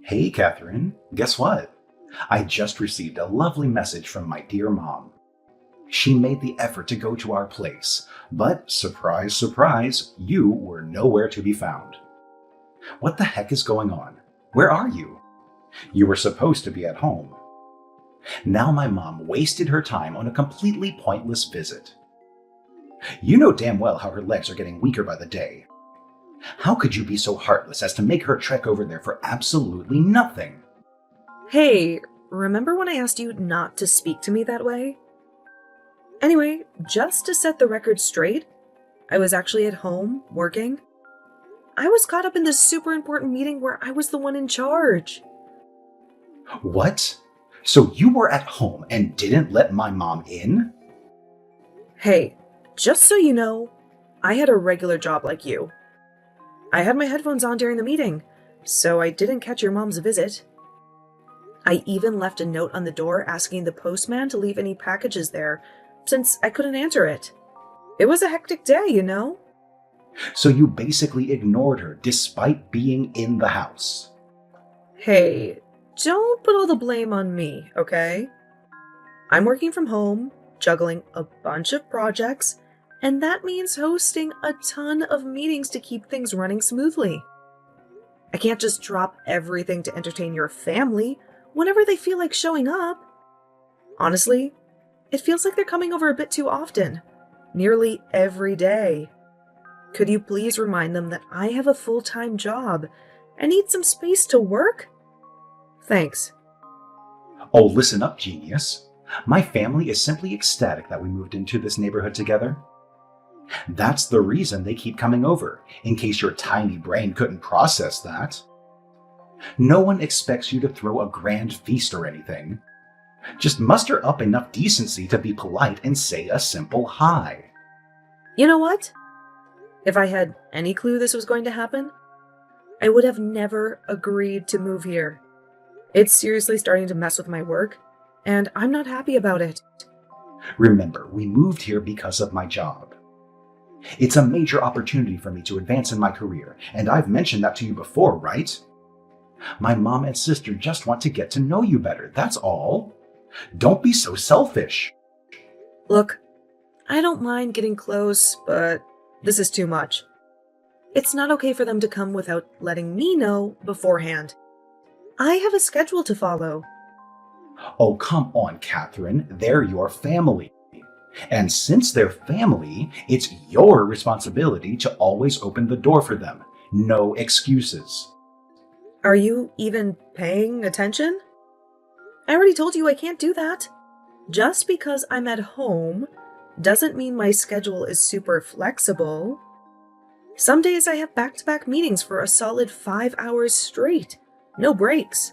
Hey, Catherine. Guess what? I just received a lovely message from my dear mom. She made the effort to go to our place, but surprise, surprise, you were nowhere to be found. What the heck is going on? Where are you? You were supposed to be at home. Now my mom wasted her time on a completely pointless visit. You know damn well how her legs are getting weaker by the day. How could you be so heartless as to make her trek over there for absolutely nothing? Hey, remember when I asked you not to speak to me that way? Anyway, just to set the record straight, I was actually at home, working. I was caught up in this super important meeting where I was the one in charge. What? So you were at home and didn't let my mom in? Hey, just so you know, I had a regular job like you. I had my headphones on during the meeting, so I didn't catch your mom's visit. I even left a note on the door asking the postman to leave any packages there, since I couldn't answer it. It was a hectic day, you know? So you basically ignored her despite being in the house. Hey, don't put all the blame on me, okay? I'm working from home, juggling a bunch of projects, and that means hosting a ton of meetings to keep things running smoothly. I can't just drop everything to entertain your family whenever they feel like showing up. Honestly, it feels like they're coming over a bit too often, nearly every day. Could you please remind them that I have a full-time job and need some space to work? Thanks. Oh, listen up, genius. My family is simply ecstatic that we moved into this neighborhood together. That's the reason they keep coming over, in case your tiny brain couldn't process that. No one expects you to throw a grand feast or anything. Just muster up enough decency to be polite and say a simple hi. You know what? If I had any clue this was going to happen, I would have never agreed to move here. It's seriously starting to mess with my work, and I'm not happy about it. Remember, we moved here because of my job. It's a major opportunity for me to advance in my career, and I've mentioned that to you before, right? My mom and sister just want to get to know you better, that's all. Don't be so selfish. Look, I don't mind getting close, but this is too much. It's not okay for them to come without letting me know beforehand. I have a schedule to follow. Oh, come on, Catherine. They're your family. And since they're family, it's your responsibility to always open the door for them. No excuses. Are you even paying attention? I already told you I can't do that. Just because I'm at home doesn't mean my schedule is super flexible. Some days I have back-to-back meetings for a solid 5 hours straight. No breaks.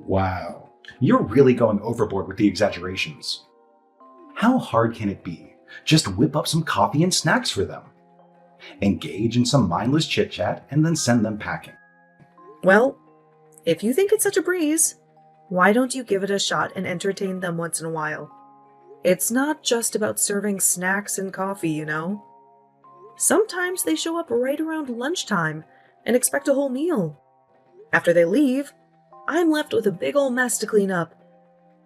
Wow. You're really going overboard with the exaggerations. How hard can it be? Just whip up some coffee and snacks for them. Engage in some mindless chit-chat and then send them packing. Well, if you think it's such a breeze, why don't you give it a shot and entertain them once in a while? It's not just about serving snacks and coffee, you know? Sometimes they show up right around lunchtime and expect a whole meal. After they leave, I'm left with a big ol' mess to clean up.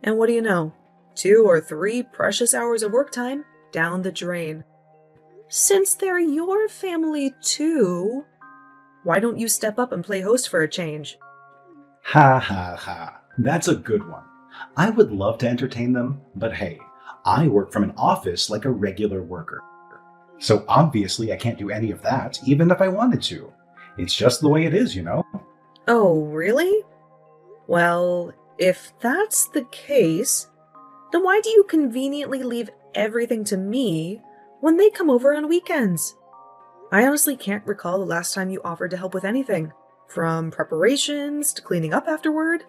And what do you know? 2 or 3 precious hours of work time down the drain. Since they're your family too, why don't you step up and play host for a change? Ha ha ha. That's a good one. I would love to entertain them, but hey, I work from an office like a regular worker. So obviously I can't do any of that, even if I wanted to. It's just the way it is, you know? Oh, really? Well, if that's the case, then why do you conveniently leave everything to me when they come over on weekends? I honestly can't recall the last time you offered to help with anything, from preparations to cleaning up afterward.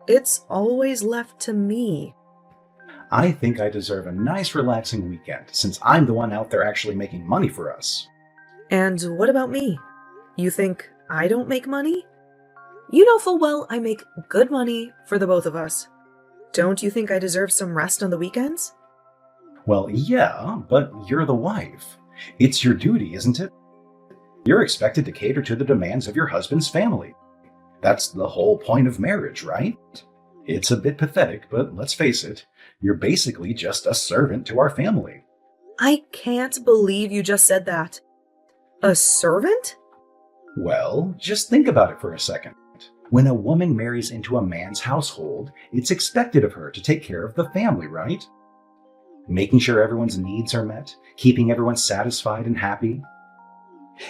It's always left to me. I think I deserve a nice relaxing weekend, since I'm the one out there actually making money for us. And what about me? You think I don't make money? You know full well I make good money for the both of us. Don't you think I deserve some rest on the weekends? Well, yeah, but you're the wife. It's your duty, isn't it? You're expected to cater to the demands of your husband's family. That's the whole point of marriage, right? It's a bit pathetic, but let's face it, you're basically just a servant to our family. I can't believe you just said that. A servant? Well, just think about it for a second. When a woman marries into a man's household, it's expected of her to take care of the family, right? Making sure everyone's needs are met, keeping everyone satisfied and happy.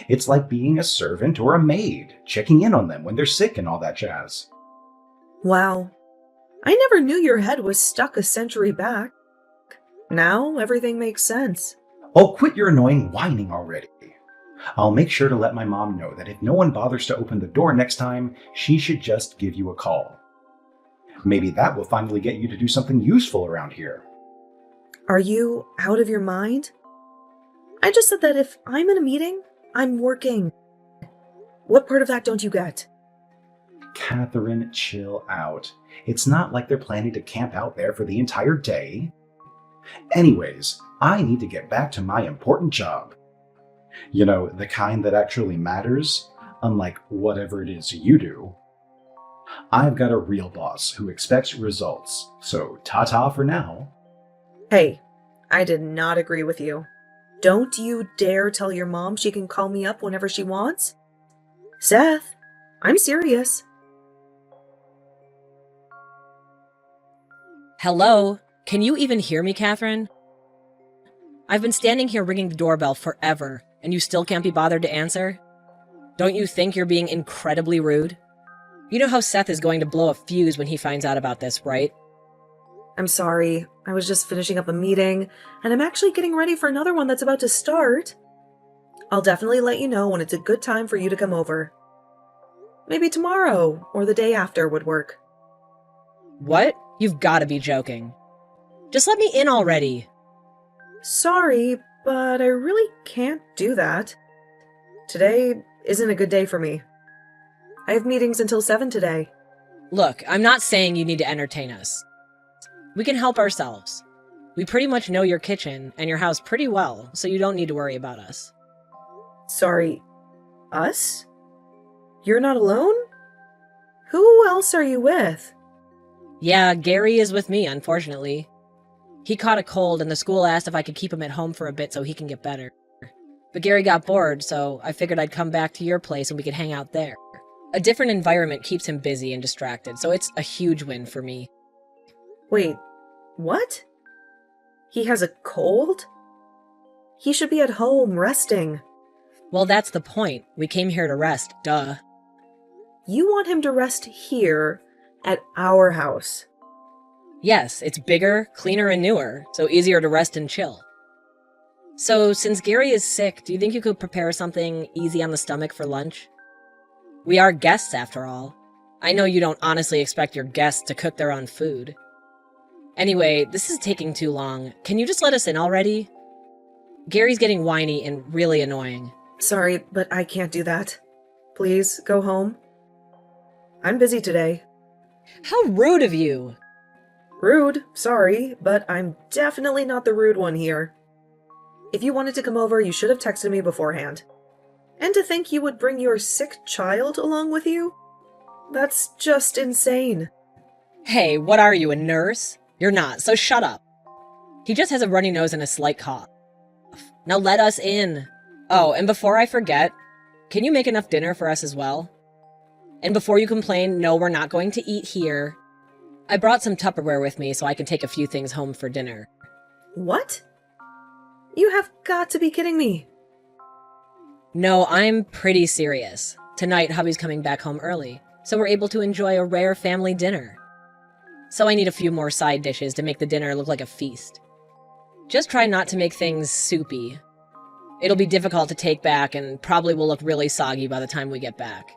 It's like being a servant or a maid, checking in on them when they're sick and all that jazz. Wow. I never knew your head was stuck a century back. Now everything makes sense. Oh, quit your annoying whining already. I'll make sure to let my mom know that if no one bothers to open the door next time, she should just give you a call. Maybe that will finally get you to do something useful around here. Are you out of your mind? I just said that if I'm in a meeting, I'm working. What part of that don't you get? Catherine, chill out. It's not like they're planning to camp out there for the entire day. Anyways, I need to get back to my important job. You know, the kind that actually matters, unlike whatever it is you do. I've got a real boss who expects results, so ta-ta for now. Hey, I did not agree with you. Don't you dare tell your mom she can call me up whenever she wants. Seth, I'm serious. Hello? Can you even hear me, Catherine? I've been standing here ringing the doorbell forever, and you still can't be bothered to answer? Don't you think you're being incredibly rude? You know how Seth is going to blow a fuse when he finds out about this, right? I'm sorry. I was just finishing up a meeting, and I'm actually getting ready for another one that's about to start. I'll definitely let you know when it's a good time for you to come over. Maybe tomorrow or the day after would work. What? You've got to be joking. Just let me in already. Sorry, but I really can't do that. Today isn't a good day for me. I have meetings until 7 today. Look, I'm not saying you need to entertain us. We can help ourselves. We pretty much know your kitchen and your house pretty well, so you don't need to worry about us. Sorry, us? You're not alone? Who else are you with? Yeah, Gary is with me, unfortunately. He caught a cold and the school asked if I could keep him at home for a bit so he can get better. But Gary got bored, so I figured I'd come back to your place and we could hang out there. A different environment keeps him busy and distracted, so it's a huge win for me. Wait, what? He has a cold? He should be at home, resting. Well, that's the point. We came here to rest, duh. You want him to rest here, at our house? Yes, it's bigger, cleaner, and newer, so easier to rest and chill. So, since Gary is sick, do you think you could prepare something easy on the stomach for lunch? We are guests, after all. I know you don't honestly expect your guests to cook their own food. Anyway, this is taking too long. Can you just let us in already? Gary's getting whiny and really annoying. Sorry, but I can't do that. Please, go home. I'm busy today. How rude of you! Rude, sorry, but I'm definitely not the rude one here. If you wanted to come over, you should have texted me beforehand. And to think you would bring your sick child along with you? That's just insane. Hey, what are you, a nurse? You're not, so shut up. He just has a runny nose and a slight cough. Now let us in. Oh, and before I forget, can you make enough dinner for us as well? And before you complain, no, we're not going to eat here. I brought some Tupperware with me so I can take a few things home for dinner. What? You have got to be kidding me. No, I'm pretty serious. Tonight, hubby's coming back home early, so we're able to enjoy a rare family dinner. So I need a few more side dishes to make the dinner look like a feast. Just try not to make things soupy. It'll be difficult to take back and probably will look really soggy by the time we get back.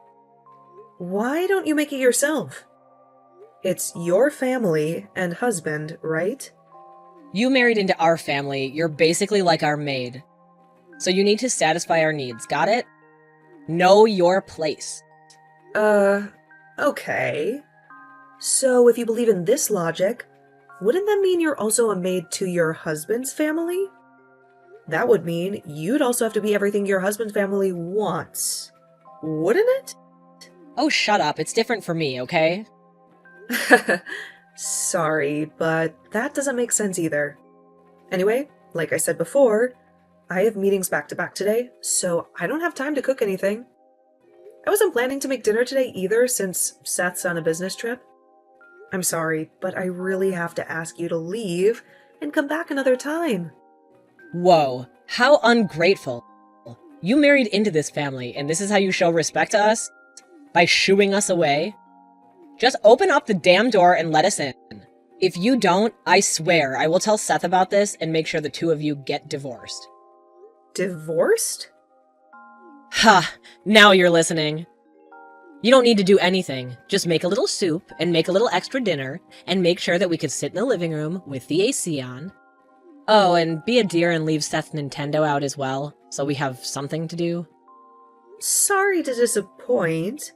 Why don't you make it yourself? It's your family and husband, right? You married into our family, you're basically like our maid. So you need to satisfy our needs, got it? Know your place. Okay. So if you believe in this logic, wouldn't that mean you're also a maid to your husband's family? That would mean you'd also have to be everything your husband's family wants, wouldn't it? Oh, shut up. It's different for me, okay? Sorry, but that doesn't make sense either. Anyway, like I said before, I have meetings back to back today, so I don't have time to cook anything. I wasn't planning to make dinner today either since Seth's on a business trip. I'm sorry, but I really have to ask you to leave and come back another time. Whoa, how ungrateful. You married into this family, and this is how you show respect to us? By shooing us away? Just open up the damn door and let us in. If you don't, I swear I will tell Seth about this and make sure the two of you get divorced. Divorced? Ha! Now you're listening. You don't need to do anything. Just make a little soup and make a little extra dinner and make sure that we could sit in the living room with the AC on. Oh, and be a dear and leave Seth's Nintendo out as well, so we have something to do. Sorry to disappoint,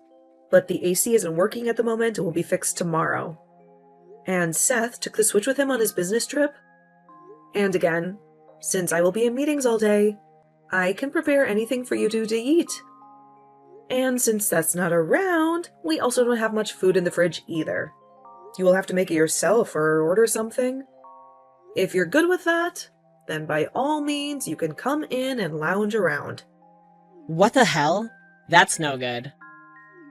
but the AC isn't working at the moment and will be fixed tomorrow. And Seth took the Switch with him on his business trip. And again, since I will be in meetings all day, I can prepare anything for you two to eat. And since Seth's not around, we also don't have much food in the fridge either. You will have to make it yourself or order something. If you're good with that, then by all means you can come in and lounge around. What the hell? That's no good.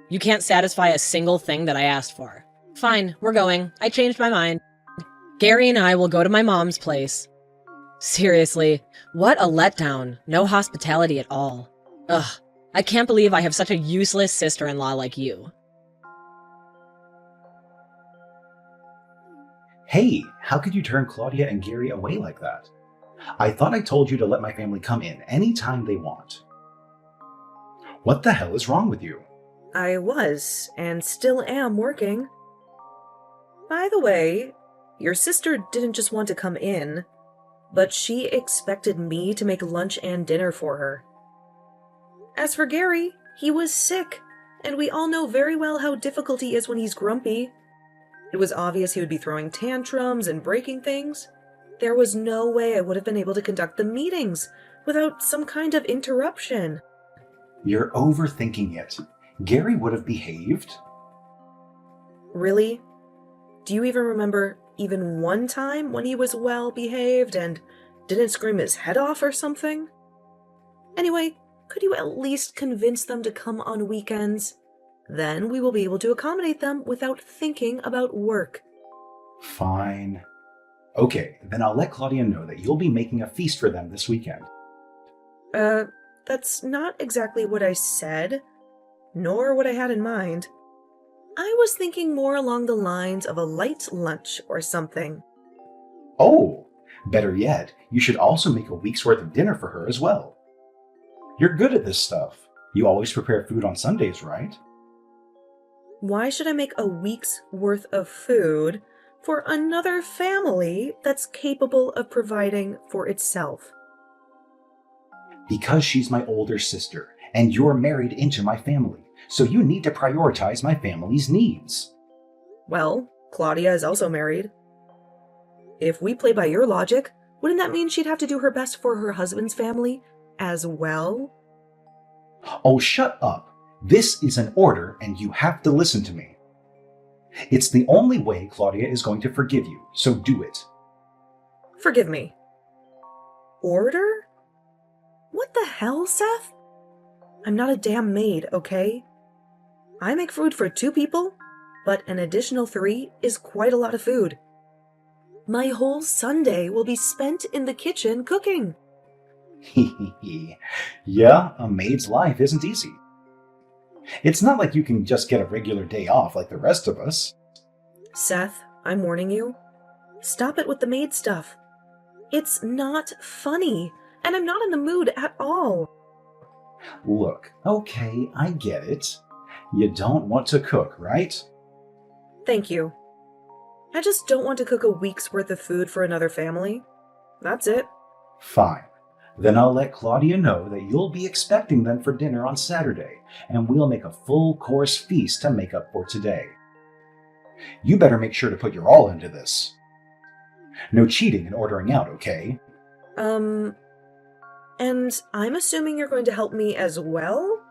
You can't satisfy a single thing that I asked for. Fine, we're going. I changed my mind. Gary and I will go to my mom's place. Seriously, what a letdown. No hospitality at all. Ugh, I can't believe I have such a useless sister-in-law like you. Hey, how could you turn Claudia and Gary away like that? I thought I told you to let my family come in anytime they want. What the hell is wrong with you? I was, and still am, working. By the way, your sister didn't just want to come in, but she expected me to make lunch and dinner for her. As for Gary, he was sick, and we all know very well how difficult he is when he's grumpy. It was obvious he would be throwing tantrums and breaking things. There was no way I would have been able to conduct the meetings without some kind of interruption. You're overthinking it. Gary would have behaved. Really? Do you even remember even one time when he was well behaved and didn't scream his head off or something? Anyway, could you at least convince them to come on weekends? Then we will be able to accommodate them without thinking about work. Fine. Okay, then I'll let Claudia know that you'll be making a feast for them this weekend. That's not exactly what I said, nor what I had in mind. I was thinking more along the lines of a light lunch or something. Oh, better yet, you should also make a week's worth of dinner for her as well. You're good at this stuff. You always prepare food on Sundays, right? Why should I make a week's worth of food for another family that's capable of providing for itself? Because she's my older sister, and you're married into my family, so you need to prioritize my family's needs. Well, Claudia is also married. If we play by your logic, wouldn't that mean she'd have to do her best for her husband's family as well? Oh, shut up. This is an order, and you have to listen to me. It's the only way Claudia is going to forgive you, so do it. Forgive me. Order? What the hell, Seth? I'm not a damn maid, okay? I make food for 2 people, but an additional 3 is quite a lot of food. My whole Sunday will be spent in the kitchen cooking. Yeah, a maid's life isn't easy. It's not like you can just get a regular day off like the rest of us. Seth, I'm warning you. Stop it with the maid stuff. It's not funny, and I'm not in the mood at all. Look, okay, I get it. You don't want to cook, right? Thank you. I just don't want to cook a week's worth of food for another family. That's it. Fine. Then I'll let Claudia know that you'll be expecting them for dinner on Saturday, and we'll make a full-course feast to make up for today. You better make sure to put your all into this. No cheating and ordering out, okay? And I'm assuming you're going to help me as well?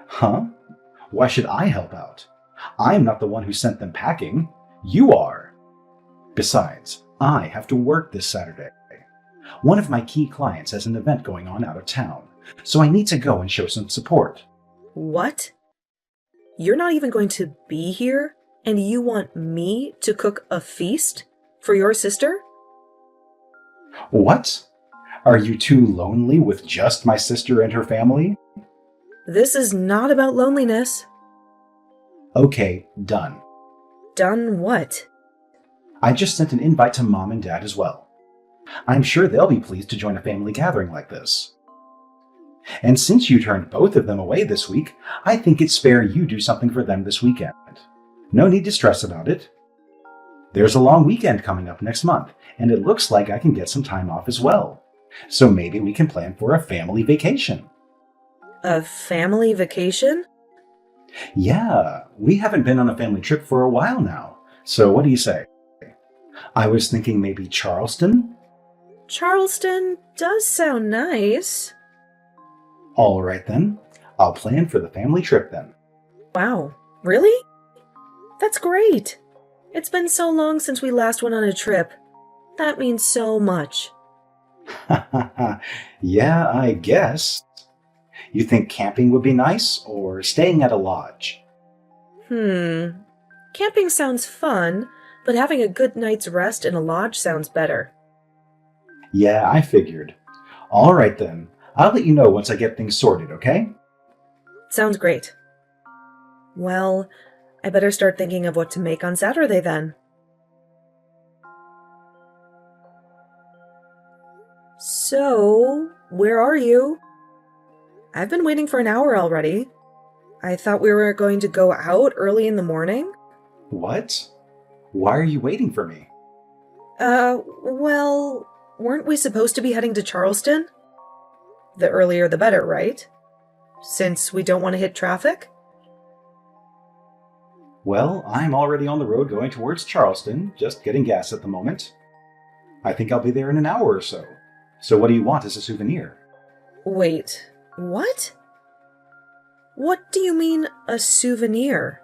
Huh? Why should I help out? I'm not the one who sent them packing. You are. Besides, I have to work this Saturday. One of my key clients has an event going on out of town, so I need to go and show some support. What? You're not even going to be here, and you want me to cook a feast for your sister? What? Are you too lonely with just my sister and her family? This is not about loneliness. Okay, done. Done what? I just sent an invite to Mom and Dad as well. I'm sure they'll be pleased to join a family gathering like this. And since you turned both of them away this week, I think it's fair you do something for them this weekend. No need to stress about it. There's a long weekend coming up next month, and it looks like I can get some time off as well. So maybe we can plan for a family vacation. A family vacation? Yeah, we haven't been on a family trip for a while now. So what do you say? I was thinking maybe Charleston? Charleston does sound nice. All right then. I'll plan for the family trip then. Wow, really? That's great. It's been so long since we last went on a trip. That means so much. Yeah, I guess. You think camping would be nice or staying at a lodge? Camping sounds fun, but having a good night's rest in a lodge sounds better. Yeah, I figured. All right then. I'll let you know once I get things sorted, okay? Sounds great. Well, I better start thinking of what to make on Saturday then. So, where are you? I've been waiting for an hour already. I thought we were going to go out early in the morning. What? Why are you waiting for me? Well, weren't we supposed to be heading to Charleston? The earlier the better, right? Since we don't want to hit traffic? Well, I'm already on the road going towards Charleston, just getting gas at the moment. I think I'll be there in an hour or so. So what do you want as a souvenir? Wait, what? What do you mean, a souvenir?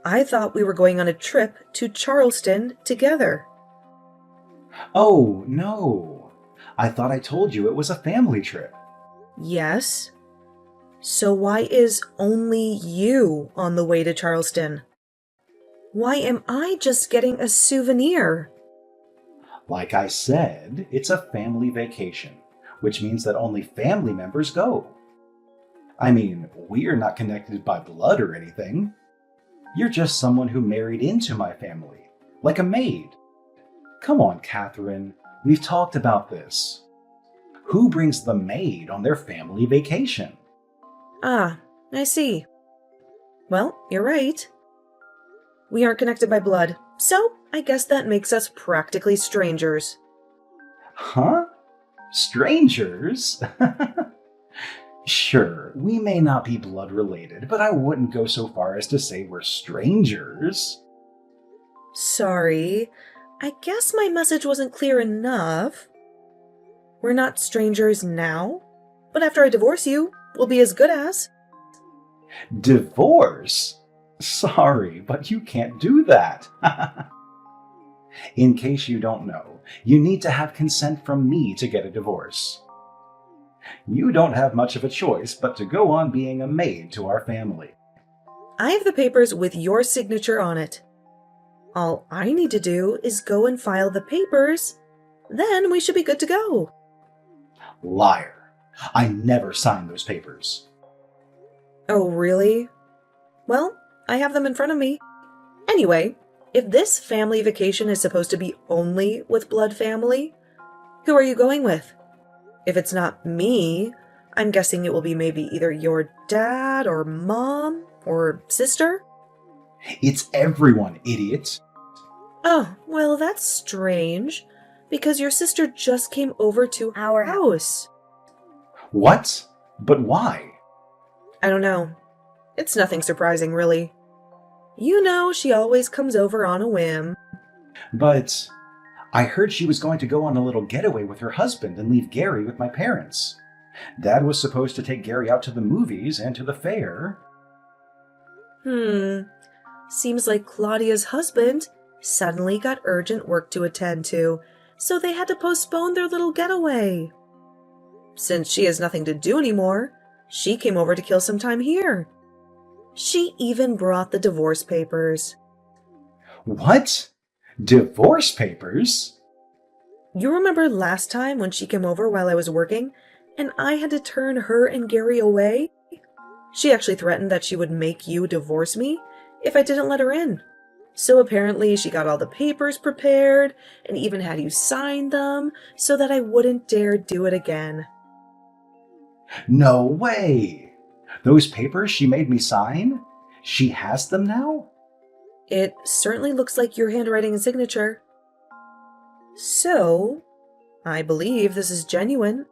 I thought we were going on a trip to Charleston together. Oh, no. I thought I told you it was a family trip. Yes. So why is only you on the way to Charleston? Why am I just getting a souvenir? Like I said, it's a family vacation, which means that only family members go. I mean, we're not connected by blood or anything. You're just someone who married into my family, like a maid. Come on, Catherine, we've talked about this. Who brings the maid on their family vacation? Ah, I see. Well, you're right. We aren't connected by blood, so I guess that makes us practically strangers. Huh? Strangers? Sure, we may not be blood related, but I wouldn't go so far as to say we're strangers. Sorry, I guess my message wasn't clear enough. We're not strangers now, but after I divorce you, we'll be as good as. Divorce? Sorry, but you can't do that. In case you don't know, you need to have consent from me to get a divorce. You don't have much of a choice but to go on being a maid to our family. I have the papers with your signature on it. All I need to do is go and file the papers. Then we should be good to go. Liar. I never signed those papers. Oh, really? Well, I have them in front of me. Anyway, if this family vacation is supposed to be only with blood family, who are you going with? If it's not me, I'm guessing it will be maybe either your dad or mom or sister? It's everyone, idiot. Oh, well, that's strange, because your sister just came over to our house. What? But why? I don't know. It's nothing surprising, really. You know, she always comes over on a whim. But I heard she was going to go on a little getaway with her husband and leave Gary with my parents. Dad was supposed to take Gary out to the movies and to the fair. Seems like Claudia's husband suddenly got urgent work to attend to, so they had to postpone their little getaway. Since she has nothing to do anymore, she came over to kill some time here. She even brought the divorce papers. What? Divorce papers? You remember last time when she came over while I was working, and I had to turn her and Gary away? She actually threatened that she would make you divorce me if I didn't let her in. So apparently she got all the papers prepared and even had you sign them so that I wouldn't dare do it again. No way! Those papers she made me sign? She has them now? It certainly looks like your handwriting and signature. So, I believe this is genuine.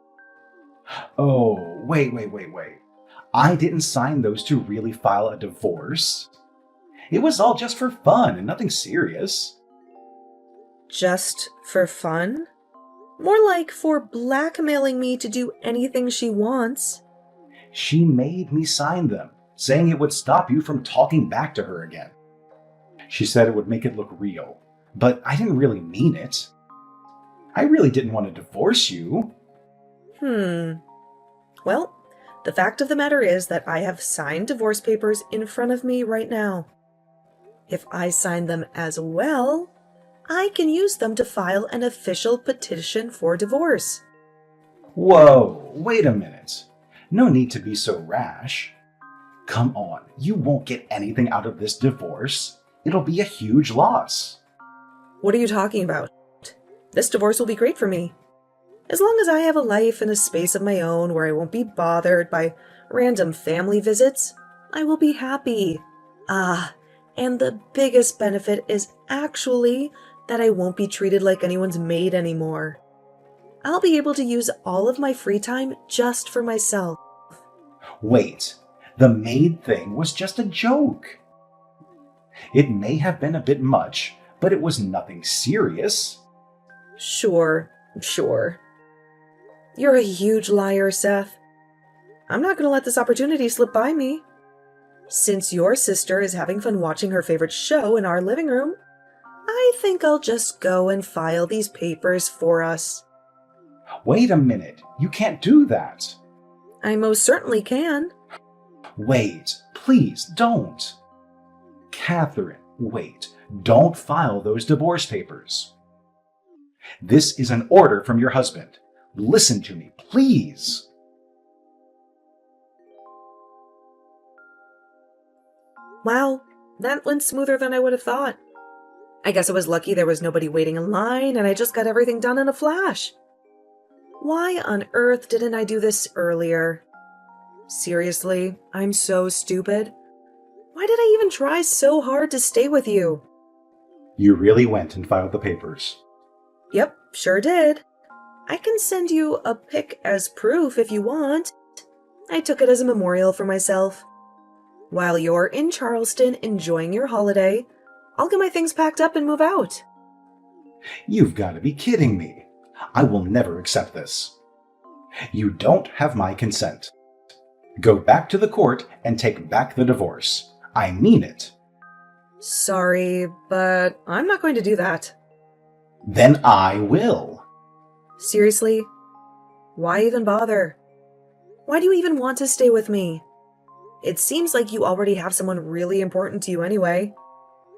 Oh, wait. I didn't sign those to really file a divorce. It was all just for fun and nothing serious. Just for fun? More like for blackmailing me to do anything she wants. She made me sign them, saying it would stop you from talking back to her again. She said it would make it look real, but I didn't really mean it. I really didn't want to divorce you. Well, the fact of the matter is that I have signed divorce papers in front of me right now. If I sign them as well, I can use them to file an official petition for divorce. Whoa, wait a minute. No need to be so rash. Come on, you won't get anything out of this divorce. It'll be a huge loss. What are you talking about? This divorce will be great for me. As long as I have a life and a space of my own where I won't be bothered by random family visits, I will be happy. And the biggest benefit is actually that I won't be treated like anyone's maid anymore. I'll be able to use all of my free time just for myself. Wait, the maid thing was just a joke. It may have been a bit much, but it was nothing serious. Sure. You're a huge liar, Seth. I'm not going to let this opportunity slip by me. Since your sister is having fun watching her favorite show in our living room, I think I'll just go and file these papers for us. Wait a minute, you can't do that. I most certainly can. Wait, please don't. Catherine, wait, don't file those divorce papers. This is an order from your husband. Listen to me, please. Wow, that went smoother than I would have thought. I guess I was lucky there was nobody waiting in line and I just got everything done in a flash. Why on earth didn't I do this earlier? Seriously, I'm so stupid. Why did I even try so hard to stay with you? You really went and filed the papers. Yep, sure did. I can send you a pic as proof if you want. I took it as a memorial for myself. While you're in Charleston enjoying your holiday, I'll get my things packed up and move out. You've got to be kidding me. I will never accept this. You don't have my consent. Go back to the court and take back the divorce. I mean it. Sorry, but I'm not going to do that. Then I will. Seriously? Why even bother? Why do you even want to stay with me? It seems like you already have someone really important to you anyway.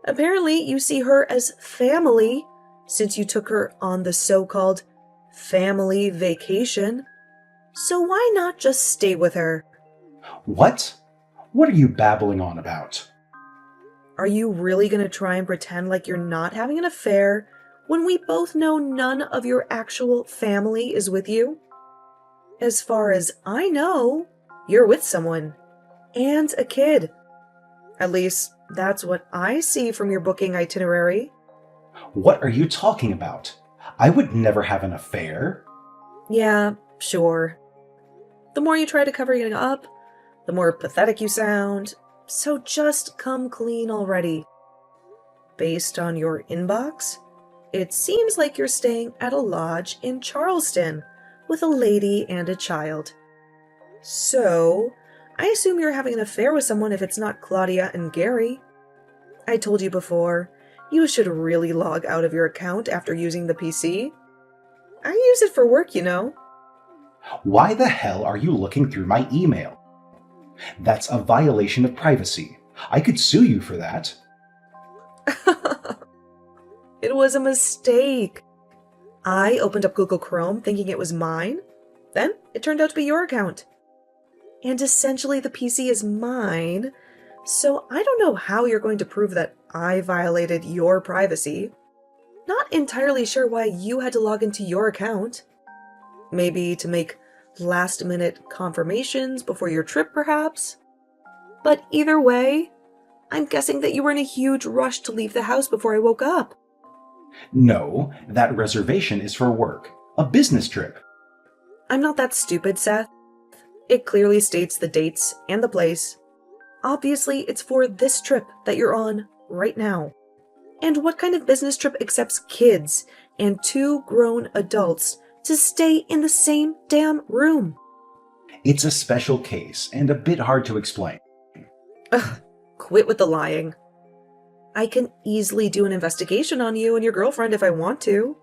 Apparently, you see her as family, since you took her on the so-called family vacation. So why not just stay with her? What? What are you babbling on about? Are you really going to try and pretend like you're not having an affair when we both know none of your actual family is with you? As far as I know, you're with someone. And a kid. At least, that's what I see from your booking itinerary. What are you talking about? I would never have an affair. Yeah, sure. The more you try to cover it up, the more pathetic you sound. So just come clean already. Based on your inbox, it seems like you're staying at a lodge in Charleston with a lady and a child. So, I assume you're having an affair with someone if it's not Claudia and Gary. I told you before, you should really log out of your account after using the PC. I use it for work, you know. Why the hell are you looking through my email? That's a violation of privacy. I could sue you for that. It was a mistake. I opened up Google Chrome thinking it was mine. Then it turned out to be your account. And essentially the PC is mine, so I don't know how you're going to prove that I violated your privacy. Not entirely sure why you had to log into your account. Maybe to make last-minute confirmations before your trip, perhaps? But either way, I'm guessing that you were in a huge rush to leave the house before I woke up. No, that reservation is for work. A business trip. I'm not that stupid, Seth. It clearly states the dates and the place. Obviously, it's for this trip that you're on right now. And what kind of business trip accepts kids and 2 grown adults to stay in the same damn room? It's a special case and a bit hard to explain. Ugh, quit with the lying. I can easily do an investigation on you and your girlfriend if I want to.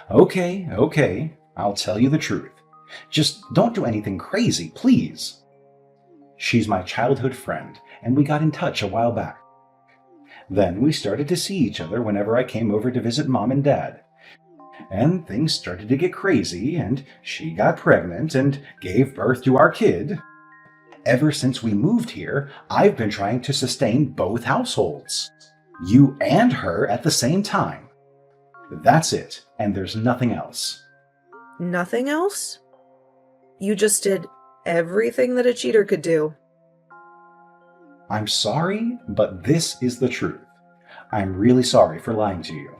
Okay, I'll tell you the truth. Just don't do anything crazy, please. She's my childhood friend, and we got in touch a while back. Then we started to see each other whenever I came over to visit Mom and Dad. And things started to get crazy, and she got pregnant and gave birth to our kid. Ever since we moved here, I've been trying to sustain both households. You and her at the same time. That's it, and there's nothing else. Nothing else? You just did everything that a cheater could do. I'm sorry, but this is the truth. I'm really sorry for lying to you.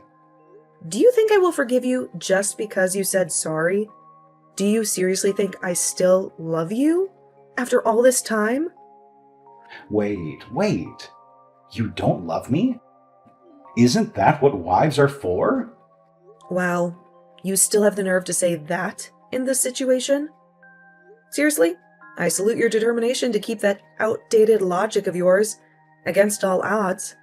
Do you think I will forgive you just because you said sorry? Do you seriously think I still love you? After all this time? Wait. You don't love me? Isn't that what wives are for? Wow, you still have the nerve to say that in this situation? Seriously, I salute your determination to keep that outdated logic of yours against all odds.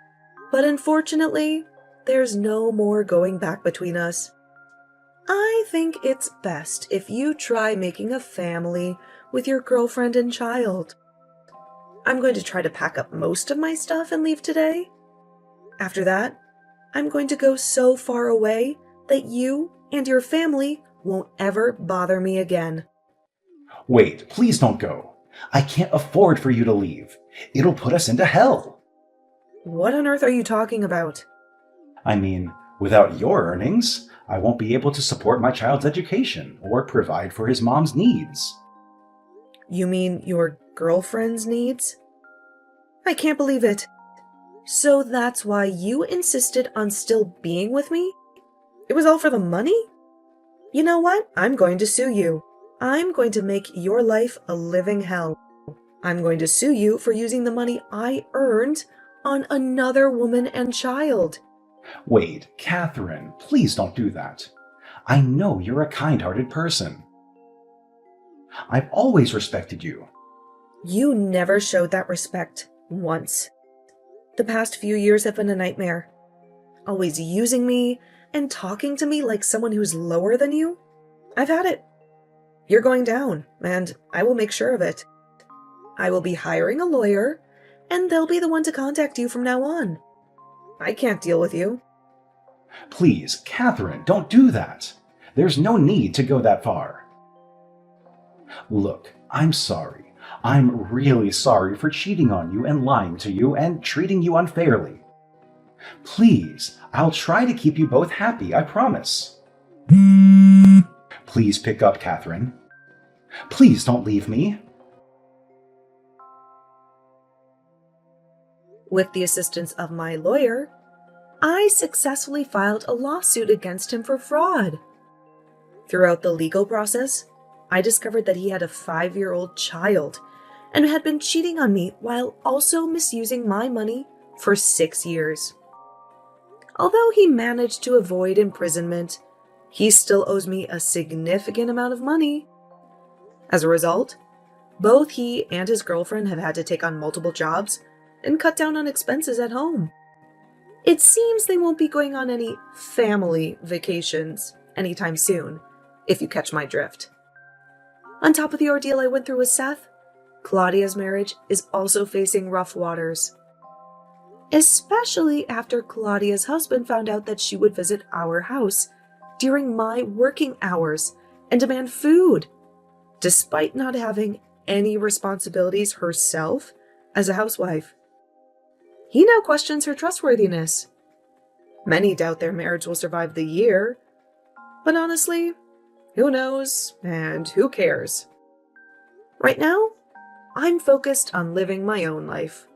But unfortunately, there's no more going back between us. I think it's best if you try making a family with your girlfriend and child. I'm going to try to pack up most of my stuff and leave today. After that, I'm going to go so far away that you and your family won't ever bother me again. Wait, please don't go. I can't afford for you to leave. It'll put us into hell. What on earth are you talking about? I mean, without your earnings, I won't be able to support my child's education or provide for his mom's needs. You mean your girlfriend's needs? I can't believe it. So that's why you insisted on still being with me? It was all for the money? You know what? I'm going to sue you. I'm going to make your life a living hell. I'm going to sue you for using the money I earned on another woman and child. Wait, Catherine, please don't do that. I know you're a kind-hearted person. I've always respected you. You never showed that respect once. The past few years have been a nightmare. Always using me and talking to me like someone who's lower than you. I've had it. You're going down, and I will make sure of it. I will be hiring a lawyer, and they'll be the one to contact you from now on. I can't deal with you. Please, Catherine, don't do that. There's no need to go that far. Look, I'm sorry. I'm really sorry for cheating on you and lying to you and treating you unfairly. Please, I'll try to keep you both happy, I promise. Please pick up, Catherine. Please don't leave me. With the assistance of my lawyer, I successfully filed a lawsuit against him for fraud. Throughout the legal process, I discovered that he had a 5-year-old child and had been cheating on me while also misusing my money for 6 years. Although he managed to avoid imprisonment, he still owes me a significant amount of money. As a result, Both he and his girlfriend have had to take on multiple jobs and cut down on expenses at home. It seems they won't be going on any family vacations anytime soon, if you catch my drift. On top of the ordeal I went through with Seth, Claudia's marriage is also facing rough waters. Especially after Claudia's husband found out that she would visit our house during my working hours and demand food, despite not having any responsibilities herself as a housewife. He now questions her trustworthiness. Many doubt their marriage will survive the year, but honestly, who knows and who cares? Right now, I'm focused on living my own life.